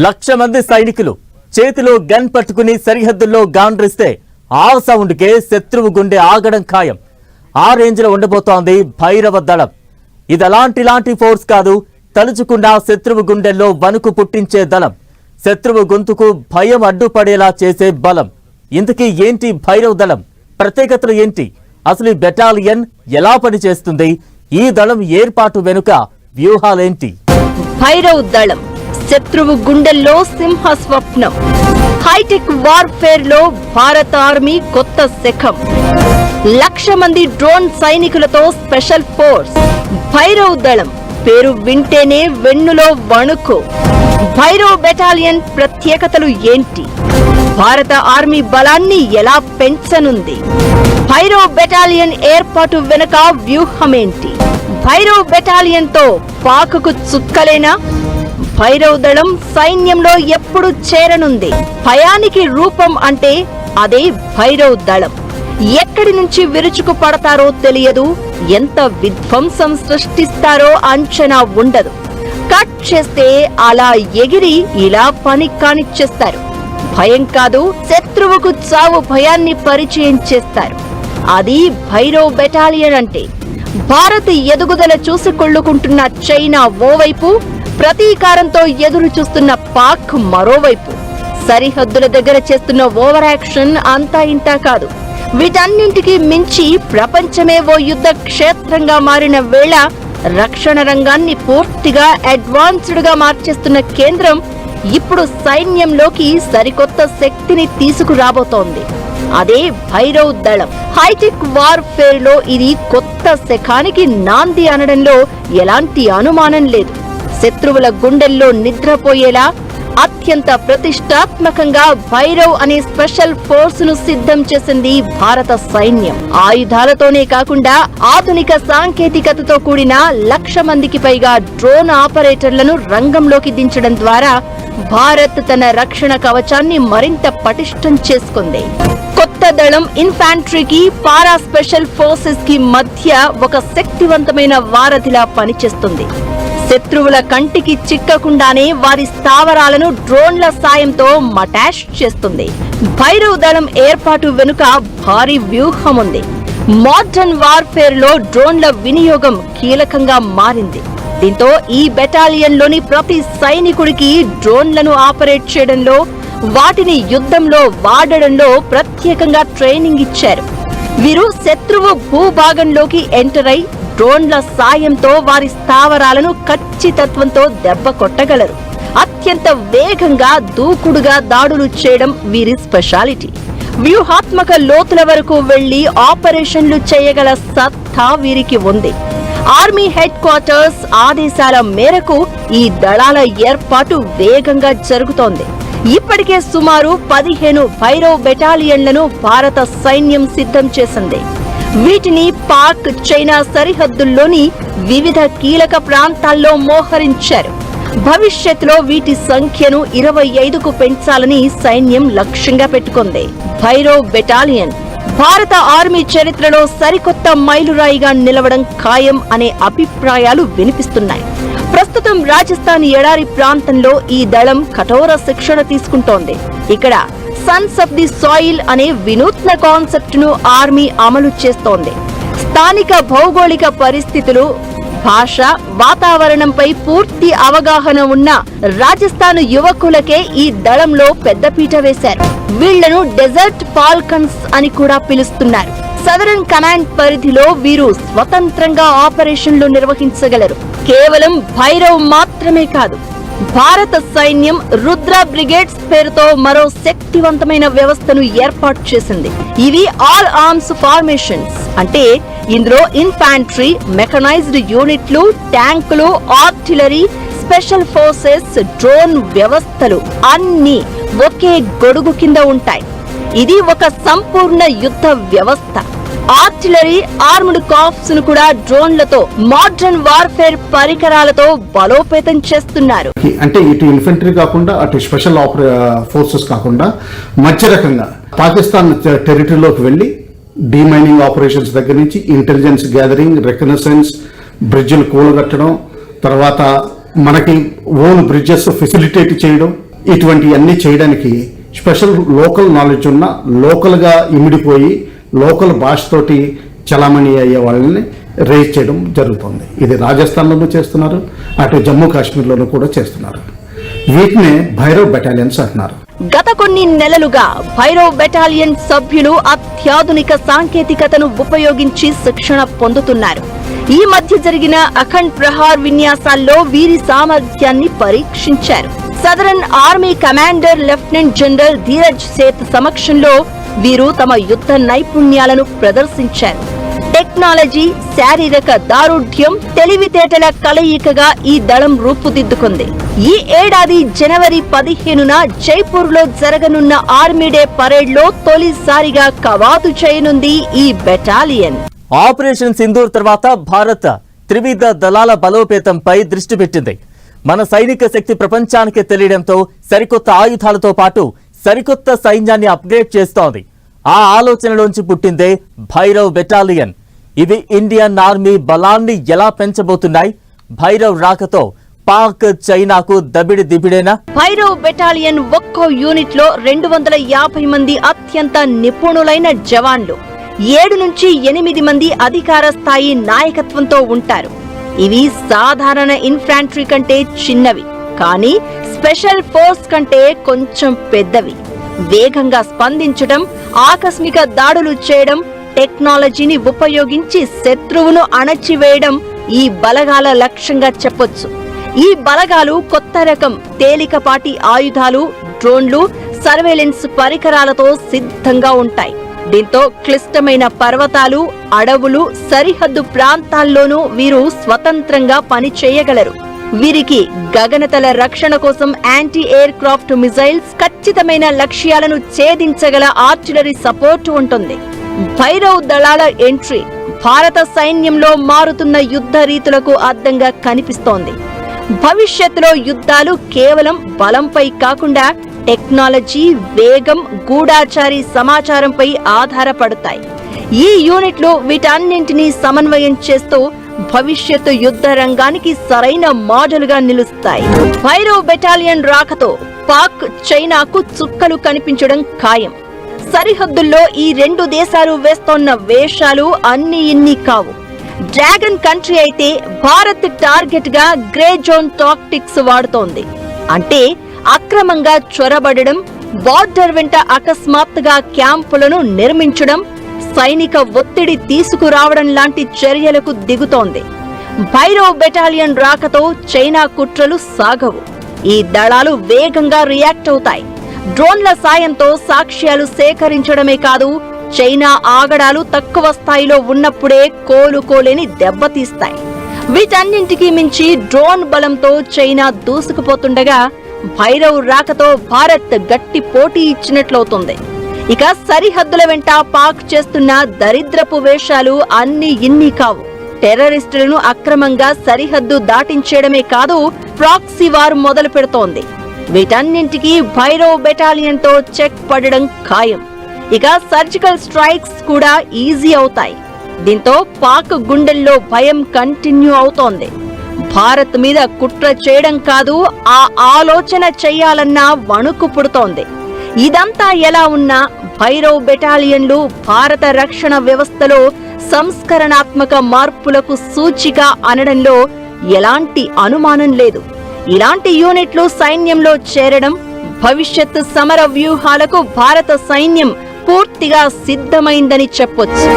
1,00,000 మంది సైనికులు చేతిలో గన్ పట్టుకుని సరిహద్దుల్లో గాండ్రిస్తే ఆ సౌండ్కే శత్రువు గుండె ఆగడం ఖాయం. ఆ రేంజ్లో ఉండబోతోంది భైరవ దళం. ఇదలాంటి ఫోర్స్ కాదు, తలుచుకున్న శత్రువు గుండెల్లో వణుకు పుట్టించే దళం, శత్రువు గొంతుకు భయం అడ్డుపడేలా చేసే బలం. ఇంతకీ ఏంటి భైరవ దళం? ప్రత్యేకతలు ఏంటి? అసలు ఈ బెటాలియన్ ఎలా పనిచేస్తుంది? ఈ దళం ఏర్పాటు వెనుక వ్యూహాలేంటి? భైరవ్ దళం శత్రువు గుండెల్లో సింహ స్వప్నం. హైటెక్ వార్ఫేర్ లో భారత ఆర్మీ కొత్త శకం. 1,00,000 మంది డ్రోన్ సైనికులతో స్పెషల్ ఫోర్స్ భైరవ్ దళం. పేరు వింటేనే వెన్నులో వణుకు. భైరవ్ బెటాలియన్ ప్రత్యేకతలు ఏంటి? భారత ఆర్మీ బలాన్ని ఎలా పెంచనుంది? భైరవ్ బెటాలియన్ ఏర్పాటు వెనుక వ్యూహమేంటి? భైరవ్ బెటాలియన్ తో పాకుకు చుక్కలేనా? భైరవ్ దళం సైన్యంలో ఎప్పుడు చేరనుంది? భయానికి రూపం అంటే అదే భైరవ్ దళం. ఎక్కడి నుంచి విరుచుకు పడతారో తెలియదు, ఎంత విధ్వంసం సృష్టిస్తారో అంచనా ఉండదు. కట్ చేస్తే అలా ఎగిరి ఇలా పని కానిచ్చేస్తారు. భయం కాదు, శత్రువుకు చావు భయాన్ని పరిచయం చేస్తారు. అది భైరవ్ బెటాలియన్ అంటే. భారత్ ఎదుగుదల చూసి కొళ్లుకుంటున్న చైనా ఓవైపు, ప్రతీకారంతో ఎదురు చూస్తున్న పాక్ మరోవైపు. సరిహద్దుల దగ్గర చేస్తున్న ఓవర్ యాక్షన్ అంతా ఇంతా కాదు. వీటన్నింటికి మించి ప్రపంచమే ఓ యుద్ధ క్షేత్రంగా మారిన వేళ రక్షణ రంగాన్ని పూర్తిగా అడ్వాన్స్డ్ గా మార్చేస్తున్న కేంద్రం ఇప్పుడు సైన్యంలోకి సరికొత్త శక్తిని తీసుకురాబోతోంది. అదే భైరవ్ దళం. హైటెక్ వార్ఫేర్ లో ఇది కొత్త శకానికి నాంది అనడంలో ఎలాంటి అనుమానం లేదు. శత్రువుల గుండెల్లో నిద్రపోయేలా అత్యంత ప్రతిష్టాత్మకంగా భైరవ్ అనే స్పెషల్ ఫోర్స్ ను సిద్ధం చేసింది భారత సైన్యం. ఆయుధాలతోనే కాకుండా ఆధునిక సాంకేతికతతో కూడిన 1,00,000 మందికి పైగా డ్రోన్ ఆపరేటర్లను రంగంలోకి దించడం ద్వారా భారత్ తన రక్షణ కవచాన్ని మరింత పటిష్టం చేసుకుంది. కొత్త దళం ఇన్ఫాంట్రీకి, పారా స్పెషల్ ఫోర్సెస్ కి మధ్య ఒక శక్తివంతమైన వారధిలా పనిచేస్తుంది. శత్రువుల కంటికి చిక్కకుండానే వారి స్థావరాలను డ్రోన్ల సాయంతో మటాష్ చేస్తుంది. భైరవ్ దళం ఏర్పాటు వెనుక భారీ వ్యూహం ఉంది. మోడర్న్ వార్ఫేర్ లో డ్రోన్ల వినియోగం కీలకంగా మారింది. దీంతో ఈ బెటాలియన్ లోని ప్రతి సైనికుడికి డ్రోన్లను ఆపరేట్ చేయడంలో, వాటిని యుద్ధంలో వాడడంలో ప్రత్యేకంగా ట్రైనింగ్ ఇచ్చారు. వీరు శత్రువు భూభాగంలోకి ఎంటర్ అయి డ్రోన్ల సాయంతో వారి స్థావరాలను ఖచ్చితత్వంతో దెబ్బ కొట్టగలరు. అత్యంత వేగంగా, దూకుడుగా దాడులు చేయడం వీరి స్పెషాలిటీ. వ్యూహాత్మక లోతుల వరకు వెళ్లి ఆపరేషన్లు చేయగల సత్తా వీరికి ఉంది. ఆర్మీ హెడ్ క్వార్టర్స్ ఆదేశాల మేరకు ఈ దళాల ఏర్పాటు వేగంగా జరుగుతోంది. ఇప్పటికే సుమారు 15 భైరవ్ బెటాలియన్లను భారత సైన్యం సిద్ధం చేసింది. వీటిని పాక్, చైనా సరిహద్దుల్లోని వివిధ కీలక ప్రాంతాల్లో మోహరించారు. భవిష్యత్తులో వీటి సంఖ్యను 25కు పెంచాలని సైన్యం లక్ష్యంగా పెట్టుకుంది. భైరవ్ బెటాలియన్ భారత ఆర్మీ చరిత్రలో సరికొత్త మైలురాయిగా నిలవడం ఖాయం అనే అభిప్రాయాలు వినిపిస్తున్నాయి. ప్రస్తుతం రాజస్థాన్ ఎడారి ప్రాంతంలో ఈ దళం కఠోర శిక్షణ తీసుకుంటోంది. ఇక్కడ సన్స్ ఆఫ్ ది సాయిల్ అనే వినూత్న కాన్సెప్ట్ ను ఆర్మీ అమలు చేస్తోంది. స్థానిక భౌగోళిక పరిస్థితులు, భాష, వాతావరణంపై పూర్తి అవగాహన ఉన్న రాజస్థాన్ యువకులకే ఈ దళంలో పెద్దపీట వేశారు. వీళ్లను డెజర్ట్ ఫాల్కన్స్ అని కూడా పిలుస్తున్నారు. సదరన్ కమాండ్ పరిధిలో వీరు స్వతంత్రంగా ఆపరేషన్లు నిర్వహించగలరు. కేవలం భైరవ్ మాత్రమే కాదు, భారత సైన్యం రుద్ర బ్రిగేడ్స్ పేరుతో మరో శక్తివంతమైన వ్యవస్థను ఏర్పాటు చేసింది. ఇవి ఆల్ ఆర్మ్స్ ఫార్మేషన్స్. అంటే ఇందులో ఇన్ఫాంట్రీ, మెకనైజ్డ్ యూనిట్లు, ట్యాంకులు, ఆర్టిలరీ, స్పెషల్ ఫోర్సెస్, డ్రోన్ వ్యవస్థలు అన్నీ ఒకే గొడుగు కింద ఉంటాయి. ఇది ఒక సంపూర్ణ యుద్ధ వ్యవస్థ. ఆర్టిలరీ, ఆర్మ్డ్ కార్ప్స్ ను కూడా డ్రోన్లతో, మోడర్న్ వార్ఫేర్ పరికరాలతో బలోపేతం చేస్తున్నారు. అంటే ఇటు ఇన్ఫెంట్రీ కాకుండా, అటు స్పెషల్ ఫోర్సెస్ కాకుండా మధ్య రకంగా పాకిస్తాన్ టెరిటరీలోకి వెళ్లి డీమైనింగ్ ఆపరేషన్స్ దగ్గర నుంచి ఇంటెలిజెన్స్ గ్యాదరింగ్, రికనెసెన్స్, బ్రిడ్జ్లు కూలగట్టడం, తర్వాత మనకి ఓన్ బ్రిడ్జెస్ ఫెసిలిటేట్ చేయడం, ఇటువంటివన్నీ చేయడానికి స్పెషల్ లోకల్ నాలెడ్జ్ ఉన్న, లోకల్గా ఇమిడిపోయి లోకల్ భాషతోటి చలామణి అయ్యే వాళ్ళని రేజ్ చేయడం జరుగుతుంది. ఇది రాజస్థాన్లోనూ చేస్తున్నారు, అటు జమ్మూ కాశ్మీర్లోనూ కూడా చేస్తున్నారు. వీటినే భైరవ్ బెటాలియన్స్ అంటున్నారు. గత కొన్ని నెలలుగా భైరవ్ బెటాలియన్ సభ్యులు అత్యాధునిక సాంకేతికతను ఉపయోగించి శిక్షణ పొందుతున్నారు. ఈ మధ్య జరిగిన అఖండ్ ప్రహార్ విన్యాసాల్లో వీరి సామర్థ్యాన్ని పరీక్షించారు. Southern Army commander lieutenant general Dheeraj Seth సమక్షంలో వీరు తమ యుద్ధ నైపుణ్యాలను ప్రదర్శించారు. టెక్నాలజీ, శారీరక దారుఢ్యం, తెలివితేటల కలయికగా ఈ దళం రూపుదిద్దుకుంది. ఈ ఏడాది జనవరి 15న జైపూర్లో జరగనున్న ఆర్మీ డే పరేడ్లో తొలిసారిగా కవాతు చేయనుంది ఈ బెటాలియన్. ఆపరేషన్ సింధూర్ తర్వాత భారత్ త్రివిధ దళాల బలోపేతంపై దృష్టి పెట్టింది. మన సైనిక శక్తి ప్రపంచానికి తెలియడంతో సరికొత్త ఆయుధాలతో పాటు సరికొత్త సైన్యాన్ని అప్గ్రేడ్ చేస్తోంది. ఆ ఆలోచనలోంచి పుట్టిందే భైరవ్ బెటాలియన్. ఇవి ఇండియన్ ఆర్మీ బలాన్ని ఎలా పెంచబోతున్నాయి? భైరవ్ రాకతో పాక్ చైనాకు దబిడి దిబిడేనా? భైరవ్ బెటాలియన్ ఒక్కో యూనిట్ లో 250 మంది అత్యంత నిపుణులైన జవాన్లు, 7 నుంచి 8 మంది అధికార స్థాయి నాయకత్వంతో ఉంటారు. ఇవి సాధారణ ఇన్ఫాంట్రీ కంటే చిన్నవి, కానీ స్పెషల్ ఫోర్స్ కంటే కొంచెం పెద్దవి. వేగంగా స్పందించడం, ఆకస్మిక దాడులు చేయడం, టెక్నాలజీని ఉపయోగించి శత్రువును అణచివేయడం ఈ బలగాల లక్ష్యంగా చెప్పొచ్చు. ఈ బలగాలు కొత్త రకం తేలికపాటి ఆయుధాలు, డ్రోన్లు, సర్వేలెన్స్ పరికరాలతో సిద్ధంగా ఉంటాయి. దీంతో క్లిష్టమైన పర్వతాలు, అడవులు, సరిహద్దు ప్రాంతాల్లోనూ వీరు స్వతంత్రంగా పనిచేయగలరు. వీరికి గగనతల రక్షణ కోసం యాంటీ ఎయిర్ క్రాఫ్ట్ మిజైల్స్, ఖచ్చితమైన లక్ష్యాలను ఛేదించగల ఆర్టిలరీ సపోర్ట్ ఉంటుంది. భైరవ్ దళాల ఎంట్రీ భారత సైన్యంలో మారుతున్న యుద్ధ రీతులకు అద్దంగా కనిపిస్తోంది. భవిష్యత్తులో యుద్ధాలు కేవలం బలంపై కాకుండా టెక్నాలజీ, వేగం, గూఢాచారి సమాచారంపై ఆధారపడతాయి. ఈ యూనిట్లు వీటన్నింటినీ సమన్వయం చేస్తూ భవిష్యత్తు యుద్ధ రంగానికి సరైన మోడల్గా నిలుస్తాయి. భైరవ్ బెటాలియన్ రాకతో పాక్ చైనాకు చుక్కలు కనిపించడం ఖాయం. సరిహద్దుల్లో ఈ 2 దేశాలు వేస్తోన్న వేషాలు అన్ని ఇన్ని కావు. డ్రాగన్ కంట్రీ అయితే భారత్ టార్గెట్ గా గ్రే జోన్ టాక్టిక్స్ వాడుతోంది. అంటే అక్రమంగా చొరబడడం, బార్డర్ వెంట అకస్మాత్తుగా క్యాంపులను నిర్మించడం, సైనిక ఒత్తిడి తీసుకురావడం లాంటి చర్యలకు దిగుతోంది. భైరవ్ బెటాలియన్ రాకతో చైనా కుట్రలు సాగవు. ఈ దళాలు వేగంగా రియాక్ట్ అవుతాయి. డ్రోన్ల సాయంతో సాక్ష్యాలు సేకరించడమే కాదు, చైనా ఆగడాలు తక్కువ స్థాయిలో ఉన్నప్పుడే కోలుకోలేని దెబ్బతీస్తాయి. వీటన్నింటికీ మించి డ్రోన్ బలంతో చైనా దూసుకుపోతుండగా భైరవ్ రాకతో భారత్ గట్టి పోటీ ఇచ్చినట్లవుతుంది. ఇక సరిహద్దుల వెంట పాక్ చేస్తున్న దరిద్రపు వేషాలు అన్ని ఇన్ని కావు. టెర్రరిస్టులను అక్రమంగా సరిహద్దు దాటించేయడమే కాదు, ప్రాక్సీ వార్ మొదలు పెడుతోంది. వీటన్నింటికీ భైరవ్ బెటాలియన్ తో చెక్ పడడం ఖాయం. ఇక సర్జికల్ స్ట్రైక్స్ కూడా ఈజీ అవుతాయి. దీంతో పాక్ గుండెల్లో భయం కంటిన్యూ అవుతోంది. భారత్ మీద కుట్ర చేయడం కాదు, ఆ ఆలోచన చెయ్యాలన్నా వణుకు పుడుతోంది. ఇదంతా ఎలా ఉన్నా భైరవ్ బెటాలియన్లు భారత రక్షణ వ్యవస్థలో సంస్కరణాత్మక మార్పులకు సూచిక అనడంలో ఎలాంటి అనుమానం లేదు. ఇలాంటి యూనిట్లు సైన్యంలో చేరడం భవిష్యత్ సమర వ్యూహాలకు భారత సైన్యం పూర్తిగా సిద్ధమైందని చెప్పొచ్చు.